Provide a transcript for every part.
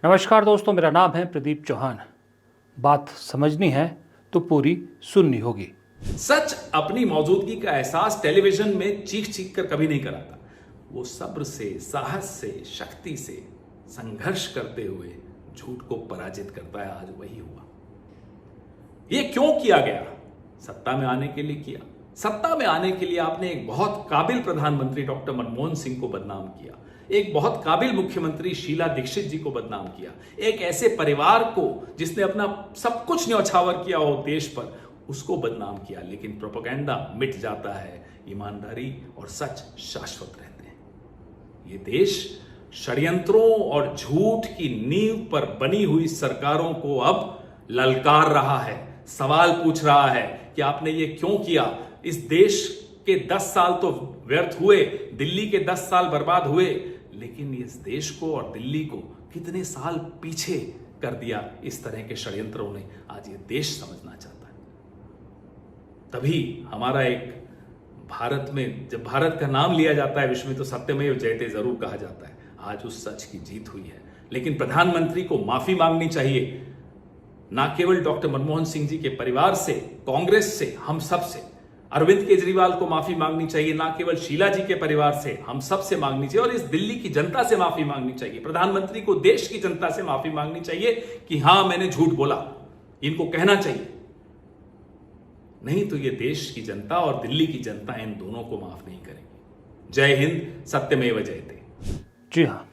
नमस्कार दोस्तों, मेरा नाम है प्रदीप चौहान। बात समझनी है तो पूरी सुननी होगी। सच अपनी मौजूदगी का एहसास टेलीविजन में चीख चीख कर कभी नहीं कराता। वो सब्र से, साहस से, शक्ति से संघर्ष करते हुए झूठ को पराजित करता है। आज वही हुआ। ये क्यों किया गया? सत्ता में आने के लिए किया। सत्ता में आने के लिए आपने एक बहुत काबिल प्रधानमंत्री डॉक्टर मनमोहन सिंह को बदनाम किया, एक बहुत काबिल मुख्यमंत्री शीला दीक्षित जी को बदनाम किया, एक ऐसे परिवार को जिसने अपना सब कुछ न्यौछावर किया हो देश पर, उसको बदनाम किया। लेकिन प्रोपेगेंडा मिट जाता है, ईमानदारी और सच शाश्वत रहते हैं। ये देश षड्यंत्रों और झूठ की नींव पर बनी हुई सरकारों को अब ललकार रहा है, सवाल पूछ रहा है कि आपने ये क्यों किया। इस देश के 10 साल तो व्यर्थ हुए, दिल्ली के 10 साल बर्बाद हुए, लेकिन इस देश को और दिल्ली को कितने साल पीछे कर दिया इस तरह के षड्यंत्रों ने। आज ये देश समझना चाहता है। तभी हमारा एक भारत में जब भारत का नाम लिया जाता है विश्व में, तो सत्यमेव जयते जरूर कहा जाता है। आज उस सच की जीत हुई है। लेकिन प्रधानमंत्री को माफी मांगनी चाहिए, ना केवल डॉक्टर मनमोहन सिंह जी के परिवार से, कांग्रेस से, हम सब से। अरविंद केजरीवाल को माफी मांगनी चाहिए, ना केवल शीला जी के परिवार से, हम सब से मांगनी चाहिए। और इस दिल्ली की जनता से माफी मांगनी चाहिए। प्रधानमंत्री को देश की जनता से माफी मांगनी चाहिए कि हां, मैंने झूठ बोला। इनको कहना चाहिए। नहीं तो ये देश की जनता और दिल्ली की जनता इन दोनों को माफ नहीं करेगी। जय हिंद, सत्यमेव जयते। जी हाँ,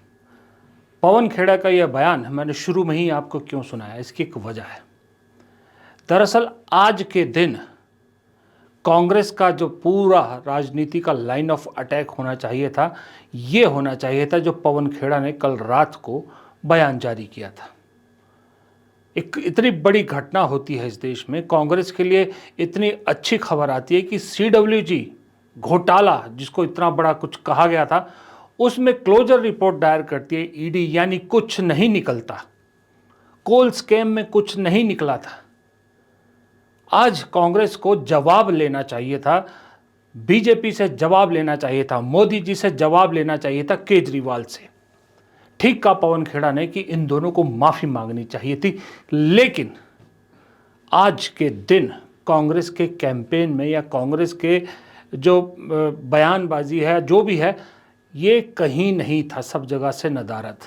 पवन खेड़ा का यह बयान मैंने शुरू में ही आपको क्यों सुनाया, इसकी एक वजह है। दरअसल आज के दिन कांग्रेस का जो पूरा राजनीति का लाइन ऑफ अटैक होना चाहिए था, ये होना चाहिए था जो पवन खेड़ा ने कल रात को बयान जारी किया था। एक इतनी बड़ी घटना होती है इस देश में, कांग्रेस के लिए इतनी अच्छी खबर आती है कि CWG घोटाला, जिसको इतना बड़ा कुछ कहा गया था, उसमें क्लोजर रिपोर्ट दायर करती है ईडी, यानी कुछ नहीं निकलता। कोल स्कैम में कुछ नहीं निकला था। आज कांग्रेस को जवाब लेना चाहिए था, बीजेपी से जवाब लेना चाहिए था, मोदी जी से जवाब लेना चाहिए था, केजरीवाल से। ठीक कहा पवन खेड़ा ने कि इन दोनों को माफी मांगनी चाहिए थी। लेकिन आज के दिन कांग्रेस के कैंपेन में या कांग्रेस के जो बयानबाजी है, जो भी है, ये कहीं नहीं था, सब जगह से नदारद।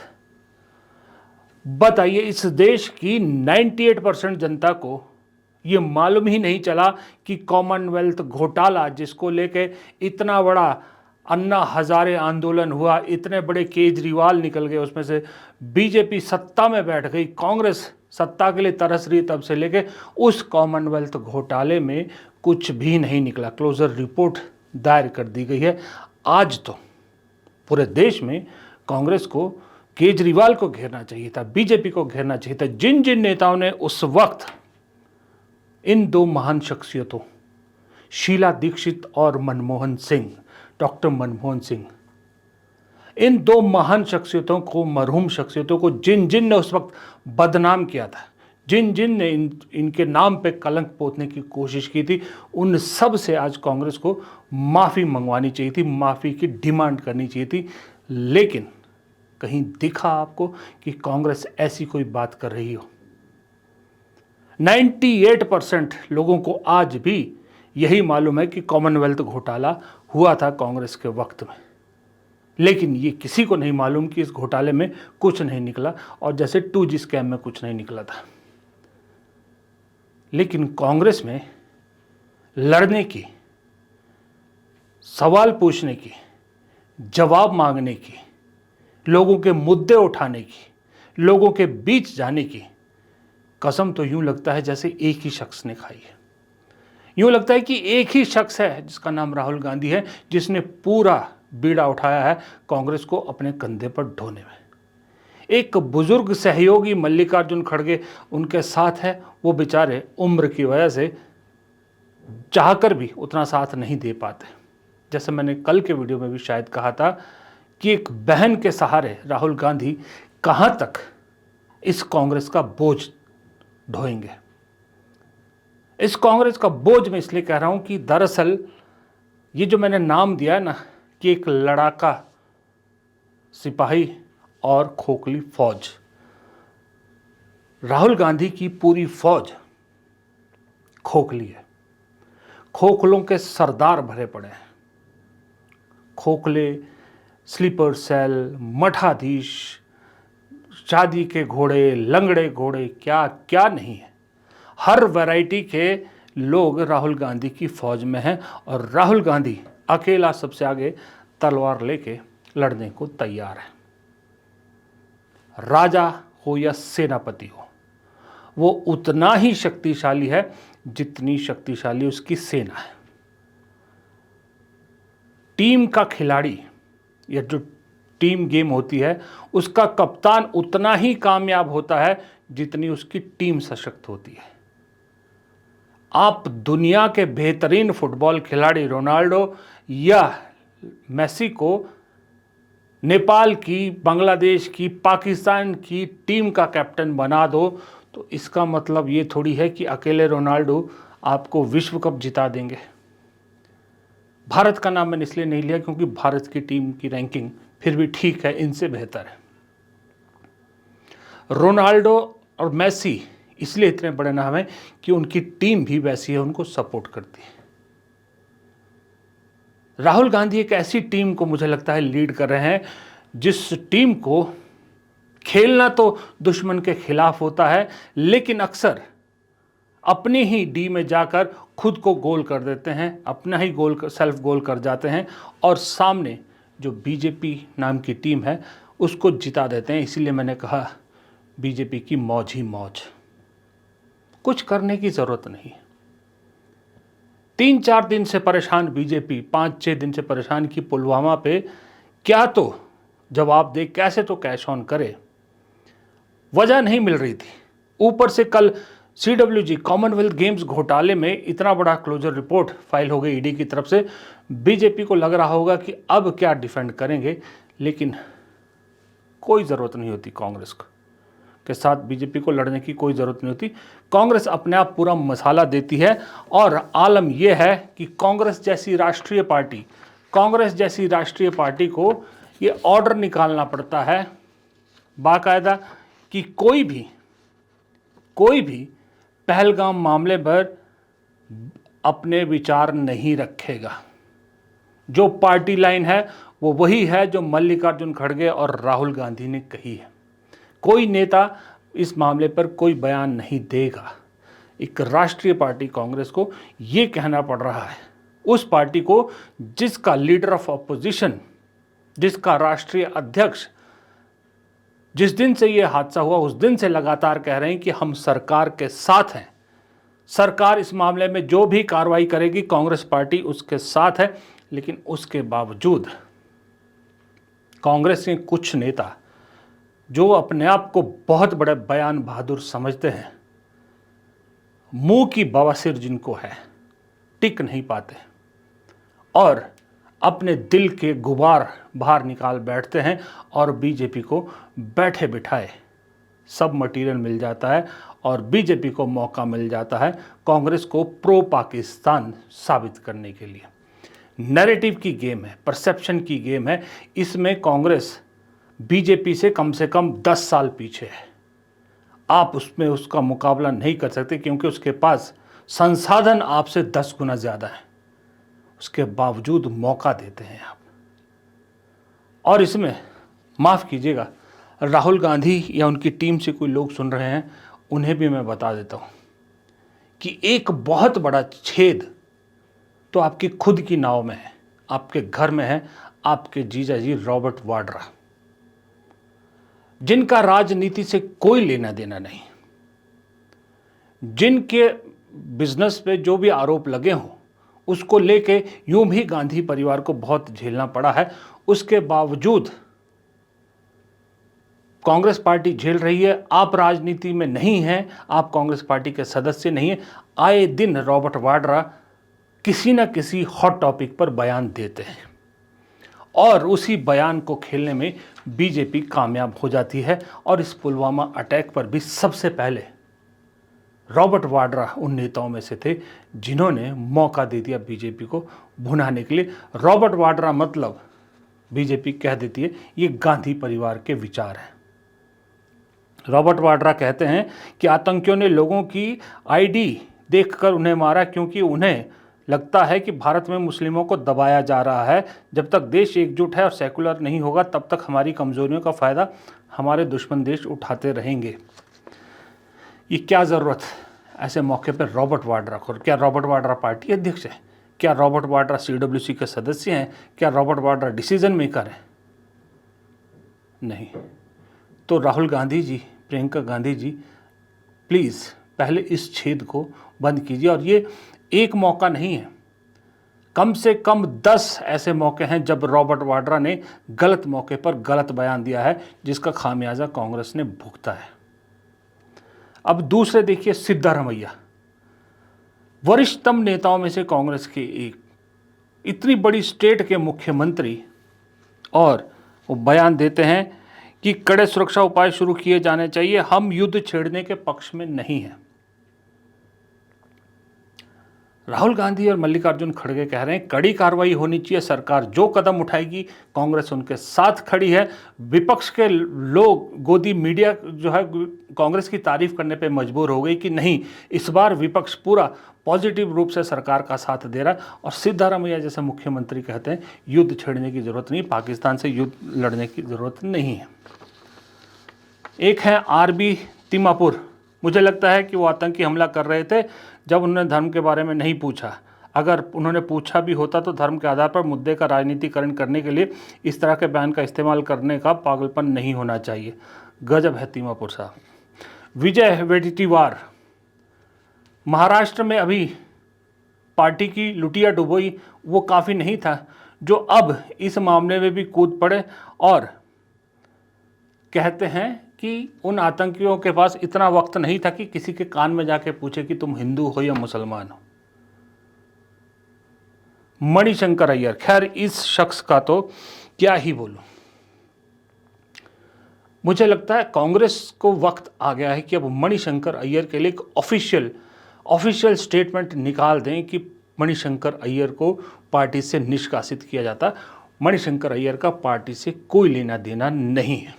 बताइए, इस देश की 98% जनता को ये मालूम ही नहीं चला कि कॉमनवेल्थ घोटाला, जिसको लेके इतना बड़ा अन्ना हजारे आंदोलन हुआ, इतने बड़े केजरीवाल निकल गए, उसमें से बीजेपी सत्ता में बैठ गई, कांग्रेस सत्ता के लिए तरस रही, तब से लेके उस कॉमनवेल्थ घोटाले में कुछ भी नहीं निकला। क्लोजर रिपोर्ट दायर कर दी गई है। आज तो पूरे देश में कांग्रेस को केजरीवाल को घेरना चाहिए था, बीजेपी को घेरना चाहिए था। जिन जिन नेताओं ने उस वक्त इन दो महान शख्सियतों, शीला दीक्षित और मनमोहन सिंह, डॉक्टर मनमोहन सिंह, इन दो महान शख्सियतों को, मरहूम शख्सियतों को जिन जिन ने उस वक्त बदनाम किया था, जिन जिन ने इनके नाम पे कलंक पोतने की कोशिश की थी, उन सब से आज कांग्रेस को माफ़ी मंगवानी चाहिए थी, माफ़ी की डिमांड करनी चाहिए थी। लेकिन कहीं दिखा आपको कि कांग्रेस ऐसी कोई बात कर रही हो? 98% लोगों को आज भी यही मालूम है कि कॉमनवेल्थ घोटाला हुआ था कांग्रेस के वक्त में। लेकिन ये किसी को नहीं मालूम कि इस घोटाले में कुछ नहीं निकला, और जैसे 2G स्कैम में कुछ नहीं निकला था। लेकिन कांग्रेस में लड़ने की, सवाल पूछने की, जवाब मांगने की, लोगों के मुद्दे उठाने की, लोगों के बीच जाने की कसम तो यूं लगता है जैसे एक ही शख्स ने खाई है। यूं लगता है कि एक ही शख्स है जिसका नाम राहुल गांधी है, जिसने पूरा बीड़ा उठाया है कांग्रेस को अपने कंधे पर ढोने में। एक बुजुर्ग सहयोगी मल्लिकार्जुन खड़गे उनके साथ है। वो बेचारे उम्र की वजह से चाहकर भी उतना साथ नहीं दे पाते। जैसे मैंने कल के वीडियो में भी शायद कहा था कि एक बहन के सहारे राहुल गांधी कहां तक इस कांग्रेस का बोझ ढोएंगे। इस कांग्रेस का बोझ मैं इसलिए कह रहा हूं कि दरअसल ये जो मैंने नाम दिया ना कि एक लड़ाका सिपाही और खोखली फौज, राहुल गांधी की पूरी फौज खोखली है, खोखलों के सरदार भरे पड़े हैं। खोखले, स्लीपर सेल, मठाधीश, शादी के घोड़े, लंगड़े घोड़े, क्या क्या नहीं है। हर वैरायटी के लोग राहुल गांधी की फौज में हैं और राहुल गांधी अकेला सबसे आगे तलवार लेके लड़ने को तैयार है। राजा हो या सेनापति हो, वो उतना ही शक्तिशाली है जितनी शक्तिशाली उसकी सेना है। टीम का खिलाड़ी या जो टीम गेम होती है, उसका कप्तान उतना ही कामयाब होता है जितनी उसकी टीम सशक्त होती है। आप दुनिया के बेहतरीन फुटबॉल खिलाड़ी रोनाल्डो या मेसी को नेपाल की, बांग्लादेश की, पाकिस्तान की टीम का कैप्टन बना दो तो इसका मतलब ये थोड़ी है कि अकेले रोनाल्डो आपको विश्व कप जिता देंगे। भारत का नाम मैंने इसलिए नहीं लिया क्योंकि भारत की टीम की रैंकिंग फिर भी ठीक है, इनसे बेहतर है। रोनाल्डो और मेसी इसलिए इतने बड़े नाम हैं कि उनकी टीम भी वैसी है, उनको सपोर्ट करती है। राहुल गांधी एक ऐसी टीम को मुझे लगता है लीड कर रहे हैं जिस टीम को खेलना तो दुश्मन के खिलाफ होता है, लेकिन अक्सर अपनी ही डी में जाकर खुद को गोल कर देते हैं, अपना ही गोल सेल्फ गोल कर जाते हैं और सामने जो बीजेपी नाम की टीम है उसको जिता देते हैं। इसीलिए मैंने कहा बीजेपी की मौज ही मौज, कुछ करने की ज़रूरत नहीं है। 3-4 दिन से परेशान बीजेपी, 5-6 दिन से परेशान की पुलवामा पे क्या तो जवाब दे, कैसे तो कैश ऑन करे, वजह नहीं मिल रही थी। ऊपर से कल CWG कॉमनवेल्थ गेम्स घोटाले में इतना बड़ा क्लोजर रिपोर्ट फाइल हो गई ईडी की तरफ से। बीजेपी को लग रहा होगा कि अब क्या डिफेंड करेंगे, लेकिन कोई ज़रूरत नहीं होती कांग्रेस के साथ, बीजेपी को लड़ने की कोई ज़रूरत नहीं होती। कांग्रेस अपने आप पूरा मसाला देती है और आलम यह है कि कांग्रेस जैसी राष्ट्रीय पार्टी को ये ऑर्डर निकालना पड़ता है बाकायदा कि कोई भी पहलगाम मामले पर अपने विचार नहीं रखेगा। जो पार्टी लाइन है वो वही है जो मल्लिकार्जुन खड़गे और राहुल गांधी ने कही है। कोई नेता इस मामले पर कोई बयान नहीं देगा। एक राष्ट्रीय पार्टी कांग्रेस को ये कहना पड़ रहा है, उस पार्टी को जिसका लीडर ऑफ ऑपोजिशन, जिसका राष्ट्रीय अध्यक्ष जिस दिन से ये हादसा हुआ उस दिन से लगातार कह रहे हैं कि हम सरकार के साथ हैं, सरकार इस मामले में जो भी कार्रवाई करेगी कांग्रेस पार्टी उसके साथ है। लेकिन उसके बावजूद कांग्रेस के कुछ नेता जो अपने आप को बहुत बड़े बयान बहादुर समझते हैं, मुंह की बवासीर जिनको है, टिक नहीं पाते और अपने दिल के गुबार बाहर निकाल बैठते हैं और बीजेपी को बैठे बिठाए सब मटेरियल मिल जाता है और बीजेपी को मौका मिल जाता है कांग्रेस को प्रो पाकिस्तान साबित करने के लिए। नैरेटिव की गेम है, परसेप्शन की गेम है। इसमें कांग्रेस बीजेपी से कम 10 साल पीछे है। आप उसमें उसका मुकाबला नहीं कर सकते क्योंकि उसके पास संसाधन आपसे 10 गुना ज़्यादा है, उसके बावजूद मौका देते हैं आप। और इसमें माफ़ कीजिएगा, राहुल गांधी या उनकी टीम से कोई लोग सुन रहे हैं, उन्हें भी मैं बता देता हूँ कि एक बहुत बड़ा छेद तो आपकी खुद की नाव में है, आपके घर में है, आपके जीजा जी रॉबर्ट वाड्रा, जिनका राजनीति से कोई लेना देना नहीं, जिनके बिजनेस पे जो भी आरोप लगे हों उसको लेके यूं भी गांधी परिवार को बहुत झेलना पड़ा है। उसके बावजूद कांग्रेस पार्टी झेल रही है। आप राजनीति में नहीं हैं, आप कांग्रेस पार्टी के सदस्य नहीं हैं। आए दिन रॉबर्ट वाड्रा किसी न किसी हॉट टॉपिक पर बयान देते हैं और उसी बयान को खेलने में बीजेपी कामयाब हो जाती है। और इस पुलवामा अटैक पर भी सबसे पहले रॉबर्ट वाड्रा उन नेताओं में से थे जिन्होंने मौका दे दिया बीजेपी को भुनाने के लिए। रॉबर्ट वाड्रा मतलब बीजेपी कह देती है ये गांधी परिवार के विचार हैं। रॉबर्ट वाड्रा कहते हैं कि आतंकियों ने लोगों की आईडी देखकर उन्हें मारा क्योंकि उन्हें लगता है कि भारत में मुस्लिमों को दबाया जा रहा है। जब तक देश एकजुट है और सेकुलर नहीं होगा तब तक हमारी कमजोरियों का फ़ायदा हमारे दुश्मन देश उठाते रहेंगे। ये क्या ज़रूरत है ऐसे मौके पर रॉबर्ट वाड्रा को? क्या रॉबर्ट वाड्रा पार्टी अध्यक्ष है? क्या रॉबर्ट वाड्रा CWC के सदस्य हैं? क्या रॉबर्ट वाड्रा डिसीजन मेकर हैं? नहीं। तो राहुल गांधी जी, प्रियंका गांधी जी, प्लीज़ पहले इस छेद को बंद कीजिए। और ये एक मौका नहीं है, कम से कम 10 ऐसे मौके हैं जब रॉबर्ट वाड्रा ने गलत मौके पर गलत बयान दिया है, जिसका खामियाजा कांग्रेस ने भुगता है। अब दूसरे देखिए, सिद्धारमैया, वरिष्ठतम नेताओं में से कांग्रेस के एक, इतनी बड़ी स्टेट के मुख्यमंत्री, और वो बयान देते हैं कि कड़े सुरक्षा उपाय शुरू किए जाने चाहिए, हम युद्ध छेड़ने के पक्ष में नहीं हैं। राहुल गांधी और मल्लिकार्जुन खड़गे कह रहे हैं कड़ी कार्रवाई होनी चाहिए, सरकार जो कदम उठाएगी कांग्रेस उनके साथ खड़ी है। विपक्ष के लोग, गोदी मीडिया जो है कांग्रेस की तारीफ करने पे मजबूर हो गई कि नहीं, इस बार विपक्ष पूरा पॉजिटिव रूप से सरकार का साथ दे रहा है। और सिद्धारमैया जैसे मुख्यमंत्री कहते हैं युद्ध छेड़ने की जरूरत नहीं, पाकिस्तान से युद्ध लड़ने की जरूरत नहीं है। एक है RB तिमापुर, मुझे लगता है कि वो आतंकी हमला कर रहे थे जब उन्होंने धर्म के बारे में नहीं पूछा। अगर उन्होंने पूछा भी होता तो धर्म के आधार पर मुद्दे का राजनीतिकरण करने के लिए इस तरह के बयान का इस्तेमाल करने का पागलपन नहीं होना चाहिए। गजब है तिमापुर साहब। विजय वेटिटीवार, महाराष्ट्र में अभी पार्टी की लुटिया डुबोई वो काफ़ी नहीं था, जो अब इस मामले में भी कूद पड़े और कहते हैं कि उन आतंकियों के पास इतना वक्त नहीं था कि किसी के कान में जाके पूछे कि तुम हिंदू हो या मुसलमान हो। मणिशंकर अय्यर, खैर इस शख्स का तो क्या ही बोलूं। मुझे लगता है कांग्रेस को वक्त आ गया है कि अब मणिशंकर अय्यर के लिए एक ऑफिशियल स्टेटमेंट निकाल दें कि मणिशंकर अय्यर को पार्टी से निष्कासित किया जाता। मणिशंकर अय्यर का पार्टी से कोई लेना देना नहीं है।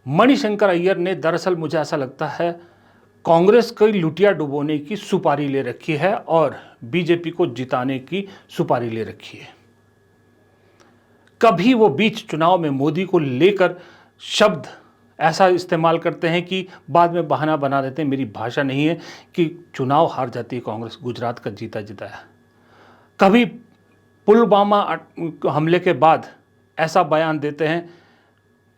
मणिशंकर अय्यर ने दरअसल, मुझे ऐसा लगता है, कांग्रेस की लुटिया डुबोने की सुपारी ले रखी है और बीजेपी को जिताने की सुपारी ले रखी है। कभी वो बीच चुनाव में मोदी को लेकर शब्द ऐसा इस्तेमाल करते हैं कि बाद में बहाना बना देते हैं, मेरी भाषा नहीं है, कि चुनाव हार जाती है कांग्रेस, गुजरात का जीता जिताया। कभी पुलवामा हमले के बाद ऐसा बयान देते हैं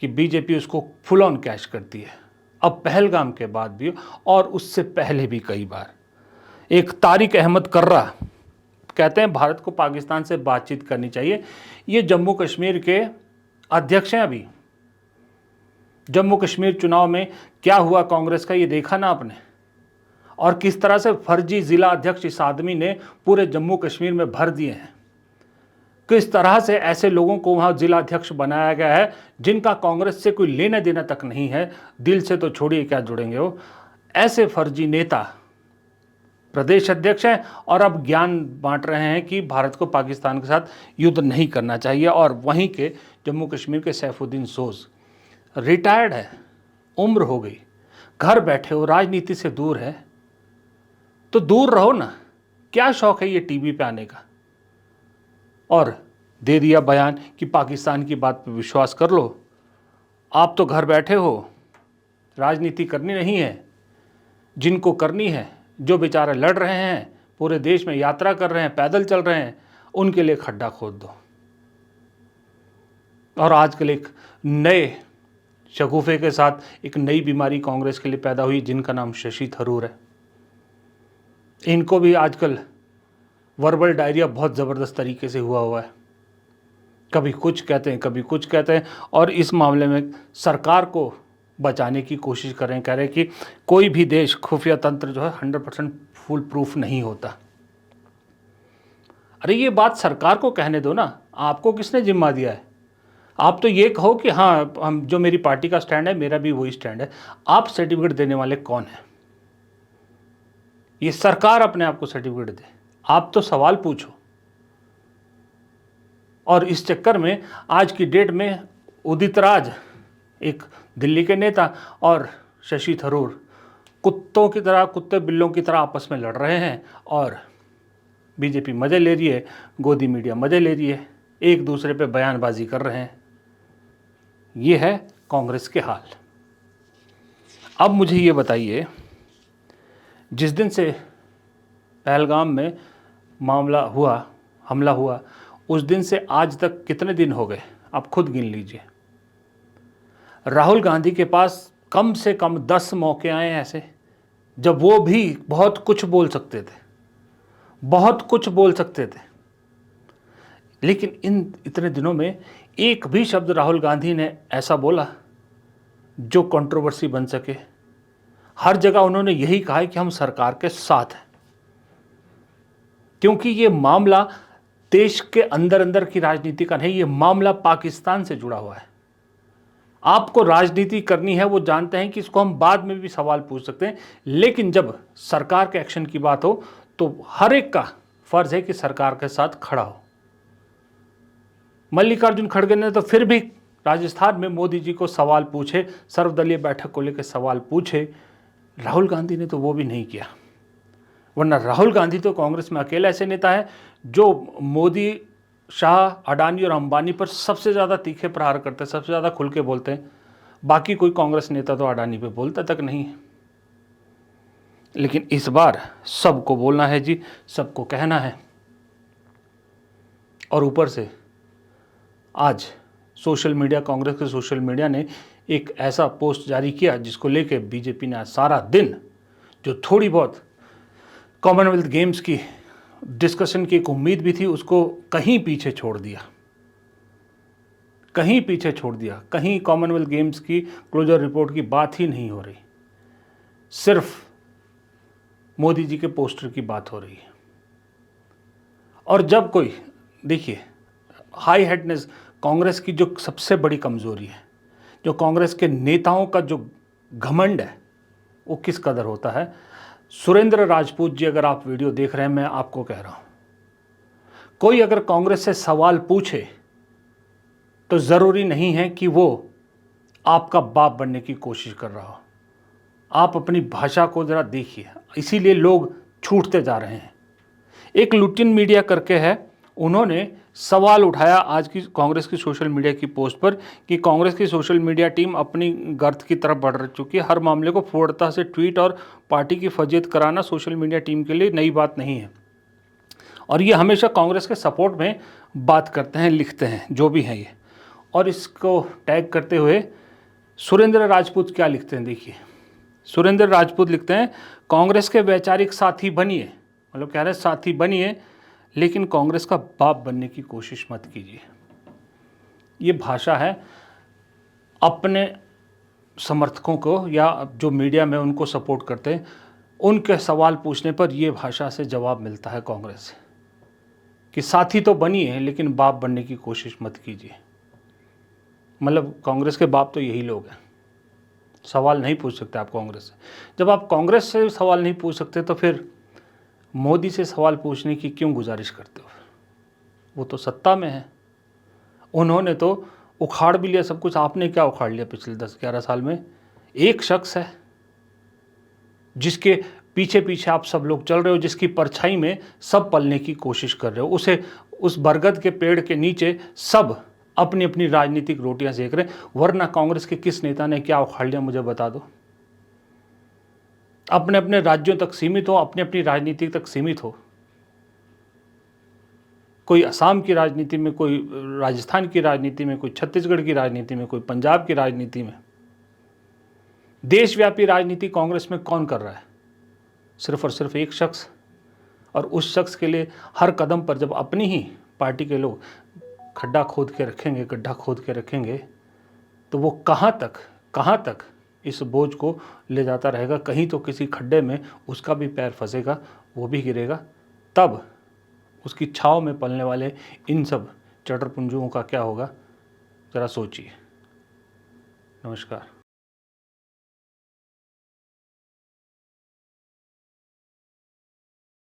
कि बीजेपी उसको फुल ऑन कैश करती है। अब पहलगाम के बाद भी और उससे पहले भी कई बार। एक तारिक अहमद कर्रा कहते हैं भारत को पाकिस्तान से बातचीत करनी चाहिए। ये जम्मू कश्मीर के अध्यक्ष हैं। अभी जम्मू कश्मीर चुनाव में क्या हुआ कांग्रेस का, ये देखा ना आपने, और किस तरह से फर्जी जिला अध्यक्ष इस आदमी ने पूरे जम्मू कश्मीर में भर दिए हैं। किस तरह से ऐसे लोगों को वहाँ जिला अध्यक्ष बनाया गया है जिनका कांग्रेस से कोई लेना देना तक नहीं है, दिल से तो छोड़िए क्या जुड़ेंगे वो। ऐसे फर्जी नेता प्रदेश अध्यक्ष हैं और अब ज्ञान बांट रहे हैं कि भारत को पाकिस्तान के साथ युद्ध नहीं करना चाहिए। और वहीं के जम्मू कश्मीर के सैफुद्दीन सोज रिटायर्ड है, उम्र हो गई, घर बैठे हो, राजनीति से दूर है, तो दूर रहो ना, क्या शौक है ये टीवी पे आने का। और दे दिया बयान कि पाकिस्तान की बात पे विश्वास कर लो। आप तो घर बैठे हो, राजनीति करनी नहीं है, जिनको करनी है, जो बेचारे लड़ रहे हैं, पूरे देश में यात्रा कर रहे हैं, पैदल चल रहे हैं, उनके लिए खड्डा खोद दो। और आजकल एक नए शगुफे के साथ एक नई बीमारी कांग्रेस के लिए पैदा हुई जिनका नाम शशि थरूर है। इनको भी आजकल वर्बल डायरिया बहुत ज़बरदस्त तरीके से हुआ है, कभी कुछ कहते हैं कभी कुछ कहते हैं। और इस मामले में सरकार को बचाने की कोशिश कह रहे हैं कि कोई भी देश खुफिया तंत्र जो है 100% फुल प्रूफ नहीं होता। अरे ये बात सरकार को कहने दो ना, आपको किसने जिम्मा दिया है? आप तो ये कहो कि हाँ, हम जो मेरी पार्टी का स्टैंड है मेरा भी वही स्टैंड है। आप सर्टिफिकेट देने वाले कौन है? ये सरकार अपने आप को सर्टिफिकेट दे, आप तो सवाल पूछो। और इस चक्कर में आज की डेट में उदित राज एक दिल्ली के नेता और शशि थरूर कुत्तों की तरह, कुत्ते बिल्लों की तरह आपस में लड़ रहे हैं और बीजेपी मज़े ले रही है, गोदी मीडिया मज़े ले रही है, एक दूसरे पे बयानबाजी कर रहे हैं। ये है कांग्रेस के हाल। अब मुझे ये बताइए, जिस दिन से पहलगाम में हमला हुआ, उस दिन से आज तक कितने दिन हो गए, आप खुद गिन लीजिए। राहुल गांधी के पास कम से कम 10 मौके आए ऐसे जब वो भी बहुत कुछ बोल सकते थे, बहुत कुछ बोल सकते थे, लेकिन इन इतने दिनों में एक भी शब्द राहुल गांधी ने ऐसा बोला जो कंट्रोवर्सी बन सके। हर जगह उन्होंने यही कहा है कि हम सरकार के साथ हैं, क्योंकि ये मामला देश के अंदर अंदर की राजनीति का नहीं, ये मामला पाकिस्तान से जुड़ा हुआ है। आपको राजनीति करनी है, वो जानते हैं कि इसको हम बाद में भी सवाल पूछ सकते हैं, लेकिन जब सरकार के एक्शन की बात हो तो हर एक का फर्ज है कि सरकार के साथ खड़ा हो। मल्लिकार्जुन खड़गे ने तो फिर भी राजस्थान में मोदी जी को सवाल पूछे, सर्वदलीय बैठक को लेकर सवाल पूछे, राहुल गांधी ने तो वो भी नहीं किया। वरना राहुल गांधी तो कांग्रेस में अकेला ऐसे नेता है जो मोदी, शाह, अडानी और अंबानी पर सबसे ज़्यादा तीखे प्रहार करते हैं, सबसे ज़्यादा खुल के बोलते हैं। बाकी कोई कांग्रेस नेता तो अडानी पे बोलता तक नहीं है। लेकिन इस बार सबको बोलना है जी, सबको कहना है। और ऊपर से आज सोशल मीडिया, कांग्रेस के सोशल मीडिया ने एक ऐसा पोस्ट जारी किया जिसको लेके बीजेपी ने आज सारा दिन, जो थोड़ी बहुत कॉमनवेल्थ गेम्स की डिस्कशन की एक उम्मीद भी थी, उसको कहीं पीछे छोड़ दिया, कहीं पीछे छोड़ दिया। कहीं कॉमनवेल्थ गेम्स की क्लोजर रिपोर्ट की बात ही नहीं हो रही, सिर्फ मोदी जी के पोस्टर की बात हो रही है। और जब कोई, देखिए, हाई हेडनेस कांग्रेस की जो सबसे बड़ी कमज़ोरी है, जो कांग्रेस के नेताओं का जो घमंड है, वो किस कदर होता है। सुरेंद्र राजपूत जी, अगर आप वीडियो देख रहे हैं, मैं आपको कह रहा हूं, कोई अगर कांग्रेस से सवाल पूछे तो ज़रूरी नहीं है कि वो आपका बाप बनने की कोशिश कर रहा हो। आप अपनी भाषा को ज़रा देखिए, इसीलिए लोग छूटते जा रहे हैं। एक लुटिन मीडिया करके है, उन्होंने सवाल उठाया आज की कांग्रेस की सोशल मीडिया की पोस्ट पर कि कांग्रेस की सोशल मीडिया टीम अपनी गर्त की तरफ बढ़ चुकी है। हर मामले को फोड़ता से ट्वीट और पार्टी की फजीहत कराना सोशल मीडिया टीम के लिए नई बात नहीं है, और ये हमेशा कांग्रेस के सपोर्ट में बात करते हैं, लिखते हैं, जो भी हैं ये। और इसको टैग करते हुए सुरेंद्र राजपूत क्या लिखते हैं, देखिए। सुरेंद्र राजपूत लिखते हैं, कांग्रेस के वैचारिक साथी बनिए, मतलब कह रहे हैं साथी बनिए, लेकिन कांग्रेस का बाप बनने की कोशिश मत कीजिए। ये भाषा है अपने समर्थकों को या जो मीडिया में उनको सपोर्ट करते हैं, उनके सवाल पूछने पर यह भाषा से जवाब मिलता है कांग्रेस से कि साथी तो बनिए लेकिन बाप बनने की कोशिश मत कीजिए। मतलब कांग्रेस के बाप तो यही लोग हैं, सवाल नहीं पूछ सकते आप कांग्रेस से। जब आप कांग्रेस से सवाल नहीं पूछ सकते तो फिर मोदी से सवाल पूछने की क्यों गुजारिश करते हो? वो तो सत्ता में है, उन्होंने तो उखाड़ भी लिया सब कुछ। आपने क्या उखाड़ लिया पिछले 10-11 साल में? एक शख्स है जिसके पीछे पीछे आप सब लोग चल रहे हो, जिसकी परछाई में सब पलने की कोशिश कर रहे हो। उसे, उस बरगद के पेड़ के नीचे सब अपनी अपनी राजनीतिक रोटियां सेक रहे हैं। वरना कांग्रेस के किस नेता ने क्या उखाड़ लिया, मुझे बता दो। अपने अपने राज्यों तक सीमित हो, अपनी अपनी राजनीति तक सीमित हो। कोई असम की राजनीति में, कोई राजस्थान की राजनीति में, कोई छत्तीसगढ़ की राजनीति में, कोई पंजाब की राजनीति में। देशव्यापी राजनीति कांग्रेस में कौन कर रहा है? सिर्फ और सिर्फ एक शख्स। और उस शख्स के लिए हर कदम पर जब अपनी ही पार्टी के लोग खड्डा खोद के रखेंगे, गड्ढा खोद के रखेंगे, तो वो कहाँ तक इस बोझ को ले जाता रहेगा। कहीं तो किसी खड्डे में उसका भी पैर फंसेगा, वो भी गिरेगा। तब उसकी छाव में पलने वाले इन सब चटरपुंजुओं का क्या होगा, ज़रा सोचिए। नमस्कार।